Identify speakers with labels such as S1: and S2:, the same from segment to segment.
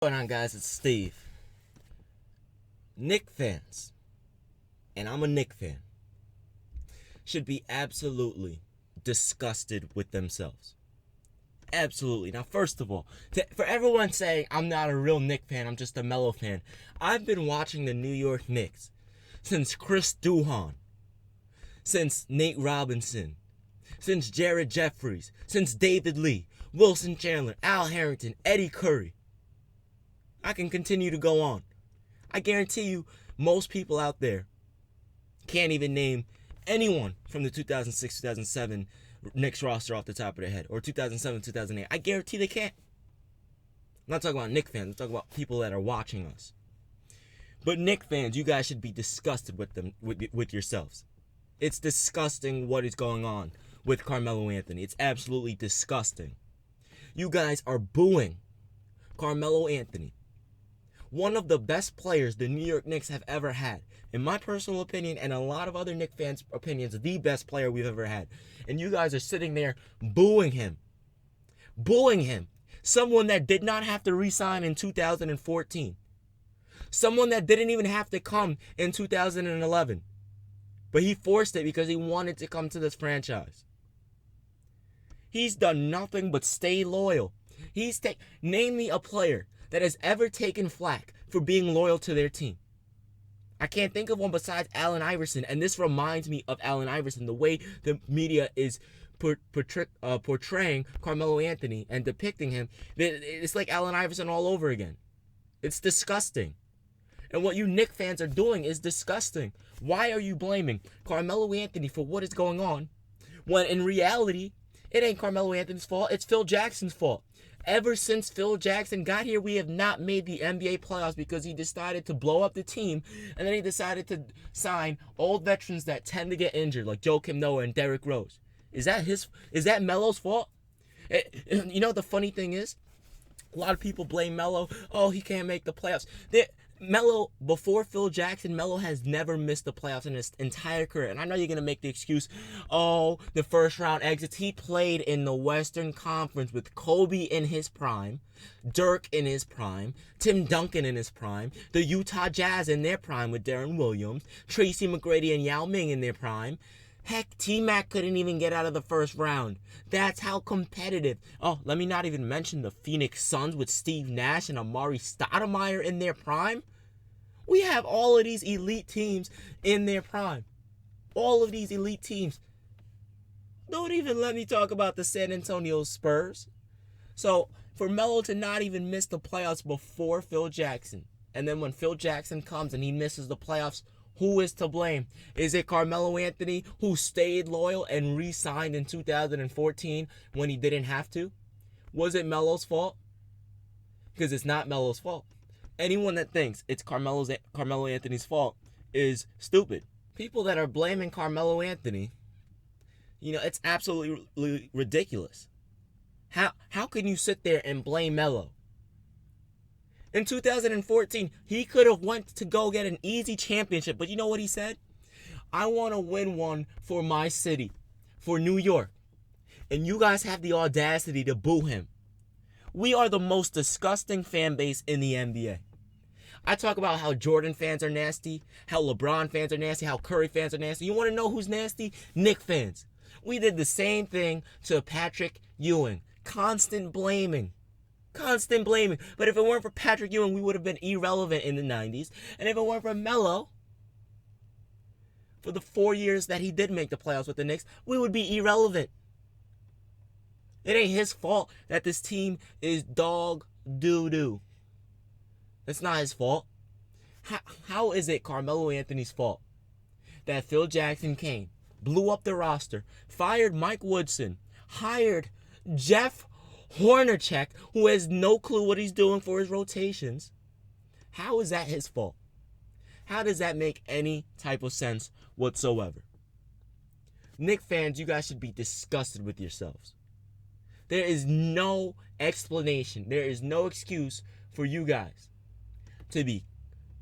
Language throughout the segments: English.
S1: What's going on, guys? It's Steve. Knick fans, and I'm a Knick fan, should be absolutely disgusted with themselves. Absolutely. Now, first of all, for everyone saying I'm not a real Knick fan, I'm just a Melo fan, I've been watching the New York Knicks since Chris Dwyane, since Nate Robinson, since Jared Jeffries, since David Lee, Wilson Chandler, Al Harrington, Eddie Curry. I can continue to go on. I guarantee you, most people out there can't even name anyone from the 2006-2007 Knicks roster off the top of their head, or 2007-2008. I guarantee they can't. I'm not talking about Knicks fans. I'm talking about people that are watching us. But Knicks fans, you guys should be disgusted with them, with yourselves. It's disgusting what is going on with Carmelo Anthony. It's absolutely disgusting. You guys are booing Carmelo Anthony, one of the best players the New York Knicks have ever had. In my personal opinion, and a lot of other Knicks fans' opinions, the best player we've ever had. And you guys are sitting there booing him. Booing him. Someone that did not have to re-sign in 2014. Someone that didn't even have to come in 2011. But he forced it because he wanted to come to this franchise. He's done nothing but stay loyal. Name me a player that has ever taken flack for being loyal to their team. I can't think of one besides Allen Iverson, and this reminds me of Allen Iverson, the way the media is portraying Carmelo Anthony and depicting him. It's like Allen Iverson all over again. It's disgusting. And what you Knicks fans are doing is disgusting. Why are you blaming Carmelo Anthony for what is going on, when in reality, it ain't Carmelo Anthony's fault, it's Phil Jackson's fault. Ever since Phil Jackson got here, we have not made the NBA playoffs because he decided to blow up the team, and then he decided to sign old veterans that tend to get injured, like Joakim Noah and Derrick Rose. Is that Melo's fault? You know, the funny thing is, a lot of people blame Melo. Oh, he can't make the playoffs. Melo, before Phil Jackson, Melo has never missed the playoffs in his entire career. And I know you're going to make the excuse, oh, the first round exits. He played in the Western Conference with Kobe in his prime, Dirk in his prime, Tim Duncan in his prime, the Utah Jazz in their prime with Deron Williams, Tracy McGrady and Yao Ming in their prime. Heck, T-Mac couldn't even get out of the first round. That's how competitive. Oh, let me not even mention the Phoenix Suns with Steve Nash and Amari Stoudemire in their prime. We have all of these elite teams in their prime. All of these elite teams. Don't even let me talk about the San Antonio Spurs. So, for Melo to not even miss the playoffs before Phil Jackson, and then when Phil Jackson comes and he misses the playoffs, who is to blame? Is it Carmelo Anthony, who stayed loyal and re-signed in 2014 when he didn't have to? Was it Melo's fault? Because it's not Melo's fault. Anyone that thinks it's Carmelo Anthony's fault is stupid. People that are blaming Carmelo Anthony, it's absolutely ridiculous. How can you sit there and blame Melo? In 2014, he could have went to go get an easy championship, but you know what he said? I want to win one for my city, for New York. And you guys have the audacity to boo him. We are the most disgusting fan base in the NBA. I talk about how Jordan fans are nasty, how LeBron fans are nasty, how Curry fans are nasty. You want to know who's nasty? Knick fans. We did the same thing to Patrick Ewing. Constant blaming. But if it weren't for Patrick Ewing, we would have been irrelevant in the 90s. And if it weren't for Melo, for the 4 years that he did make the playoffs with the Knicks, we would be irrelevant. It ain't his fault that this team is dog doo-doo. It's not his fault. How is it Carmelo Anthony's fault that Phil Jackson came, blew up the roster, fired Mike Woodson, hired Jeff Hornacek, who has no clue what he's doing for his rotations? How is that his fault? How does that make any type of sense whatsoever? Knicks fans, you guys should be disgusted with yourselves. There is no explanation. There is no excuse for you guys to be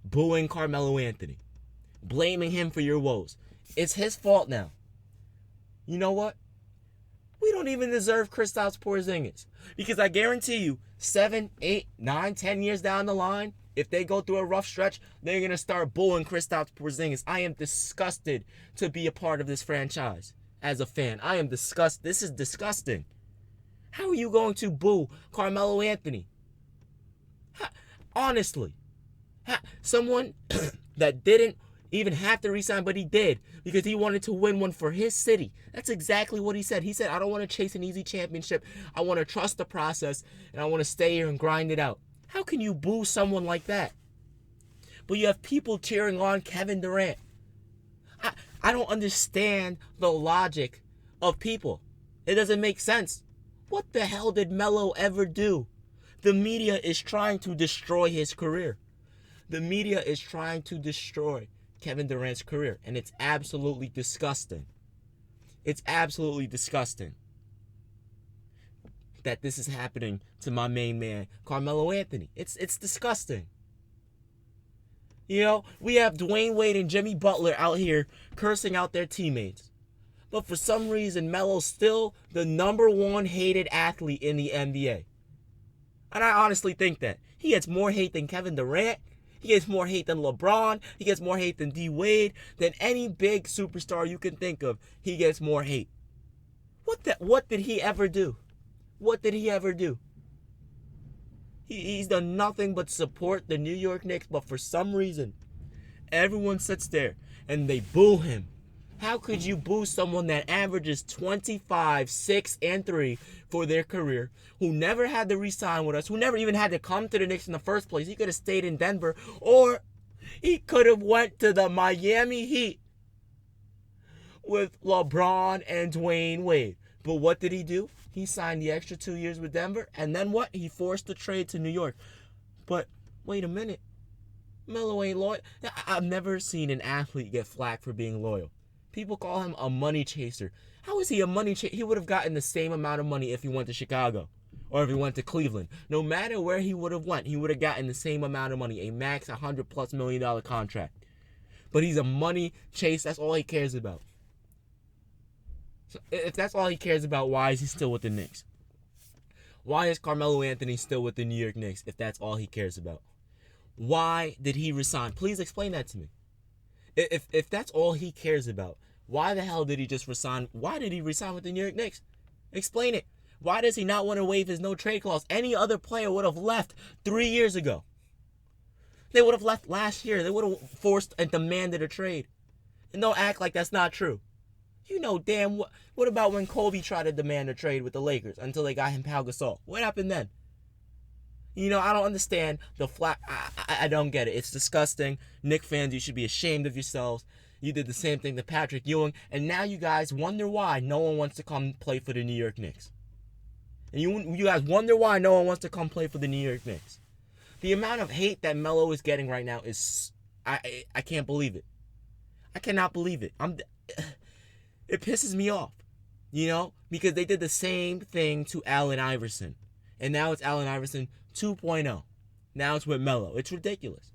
S1: booing Carmelo Anthony, blaming him for your woes. It's his fault now. You know what? We don't even deserve Kristaps Porzingis. Because I guarantee you, 7, 8, 9, 10 years down the line, if they go through a rough stretch, they're going to start booing Kristaps Porzingis. I am disgusted to be a part of this franchise as a fan. I am disgusted. This is disgusting. How are you going to boo Carmelo Anthony? Honestly. Someone that didn't even have to resign, but he did because he wanted to win one for his city. That's exactly what he said. He said, I don't want to chase an easy championship. I want to trust the process, and I want to stay here and grind it out. How can you boo someone like that? But you have people cheering on Kevin Durant. I don't understand the logic of people. It doesn't make sense. What the hell did Melo ever do? The media is trying to destroy his career. The media is trying to destroy Kevin Durant's career, and it's absolutely disgusting. It's absolutely disgusting that this is happening to my main man, Carmelo Anthony. It's disgusting. You know, we have Dwyane Wade and Jimmy Butler out here cursing out their teammates. But for some reason, Melo's still the #1 hated athlete in the NBA. And I honestly think that. He gets more hate than Kevin Durant. He gets more hate than LeBron. He gets more hate than D. Wade. Than any big superstar you can think of. He gets more hate. What did he ever do? What did he ever do? He's done nothing but support the New York Knicks, but for some reason, everyone sits there and they boo him. How could you boo someone that averages 25, 6, and 3 for their career, who never had to re-sign with us, who never even had to come to the Knicks in the first place? He could have stayed in Denver, or he could have went to the Miami Heat with LeBron and Dwyane Wade. But what did he do? He signed the extra 2 years with Denver, and then what? He forced the trade to New York. But wait a minute. Melo ain't loyal. I've never seen an athlete get flack for being loyal. People call him a money chaser. How is he a money chaser? He would have gotten the same amount of money if he went to Chicago or if he went to Cleveland. No matter where he would have went, he would have gotten the same amount of money, a max $100+ million contract. But he's a money chase. That's all he cares about. So if that's all he cares about, why is he still with the Knicks? Why is Carmelo Anthony still with the New York Knicks if that's all he cares about? Why did he resign? Please explain that to me. If that's all he cares about, why the hell did he just resign? Why did he resign with the New York Knicks? Explain it. Why does he not want to waive his no-trade clause? Any other player would have left 3 years ago. They would have left last year. They would have forced and demanded a trade. And don't act like that's not true. You know damn what about when Kobe tried to demand a trade with the Lakers until they got him Pau Gasol? What happened then? You know, I don't understand the flat. I don't get it. It's disgusting. Knicks fans, you should be ashamed of yourselves. You did the same thing to Patrick Ewing, and now you guys wonder why no one wants to come play for the New York Knicks. And you guys wonder why no one wants to come play for the New York Knicks. The amount of hate that Melo is getting right now is, I can't believe it. I cannot believe it. It pisses me off, you know, because they did the same thing to Allen Iverson. And now it's Allen Iverson 2.0. Now it's with Melo. It's ridiculous.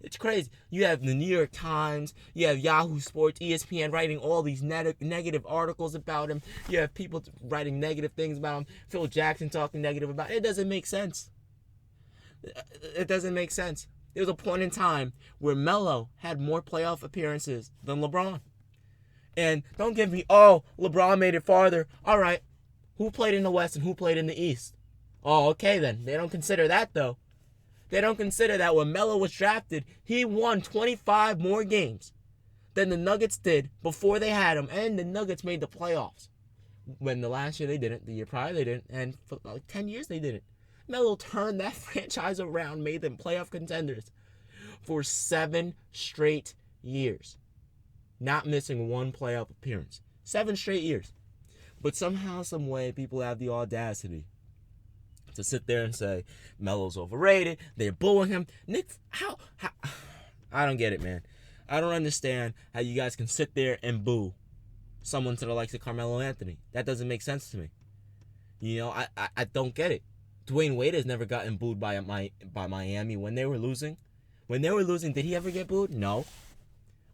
S1: It's crazy. You have the New York Times, you have Yahoo Sports, ESPN writing all these negative articles about him. You have people writing negative things about him. Phil Jackson talking negative about him. It doesn't make sense. It doesn't make sense. There was a point in time where Melo had more playoff appearances than LeBron. And don't give me, oh, LeBron made it farther. All right. Who played in the West and who played in the East? Oh, okay then. They don't consider that, though. They don't consider that when Melo was drafted, he won 25 more games than the Nuggets did before they had him. And the Nuggets made the playoffs. When the last year they didn't. The year prior they didn't. And for like 10 years they didn't. Melo turned that franchise around, made them playoff contenders for 7 straight years. Not missing one playoff appearance. 7 straight years. But somehow, some way, people have the audacity to sit there and say, Melo's overrated. They're booing him. Nick, how? I don't get it, man. I don't understand how you guys can sit there and boo someone to the likes of Carmelo Anthony. That doesn't make sense to me. You know, I don't get it. Dwyane Wade has never gotten booed by Miami when they were losing. When they were losing, did he ever get booed? No.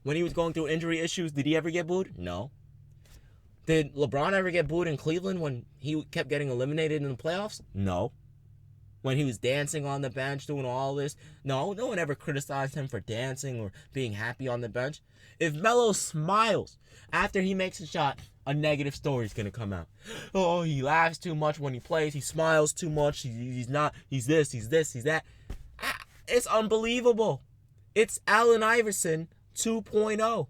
S1: When he was going through injury issues, did he ever get booed? No. Did LeBron ever get booed in Cleveland when he kept getting eliminated in the playoffs? No. When he was dancing on the bench, doing all this? No, no one ever criticized him for dancing or being happy on the bench. If Melo smiles after he makes a shot, a negative story is going to come out. Oh, he laughs too much when he plays. He smiles too much. He's not. He's this, he's that. It's unbelievable. It's Allen Iverson 2.0.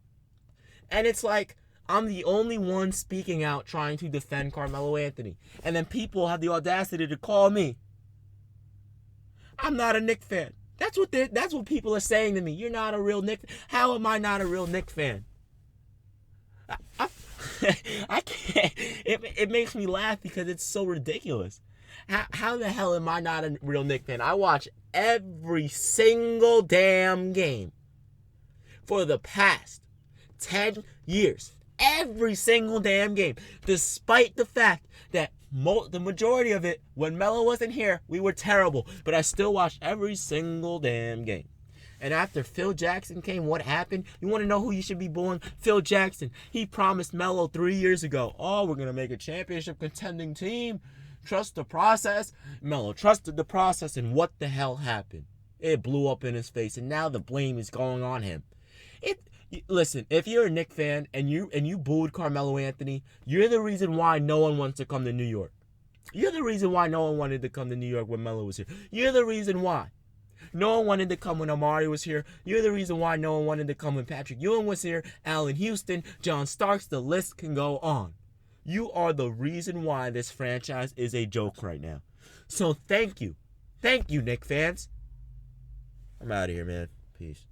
S1: And it's like, I'm the only one speaking out trying to defend Carmelo Anthony. And then people have the audacity to call me. I'm not a Knick fan. That's what people are saying to me. You're not a real Knick. How am I not a real Knick fan? I can't. It makes me laugh because it's so ridiculous. How the hell am I not a real Knick fan? I watch every single damn game for the past 10 years. Every single damn game. Despite the fact that the majority of it, when Melo wasn't here, we were terrible. But I still watched every single damn game. And after Phil Jackson came, what happened? You want to know who you should be booing? Phil Jackson. He promised Melo 3 years ago, oh, we're going to make a championship contending team. Trust the process. Melo trusted the process, and what the hell happened? It blew up in his face, and now the blame is going on him. Listen, if you're a Knick fan and you booed Carmelo Anthony, you're the reason why no one wants to come to New York. You're the reason why no one wanted to come to New York when Melo was here. You're the reason why. No one wanted to come when Amari was here. You're the reason why no one wanted to come when Patrick Ewing was here, Allen Houston, John Starks, the list can go on. You are the reason why this franchise is a joke right now. So thank you. Thank you, Knick fans. I'm out of here, man. Peace.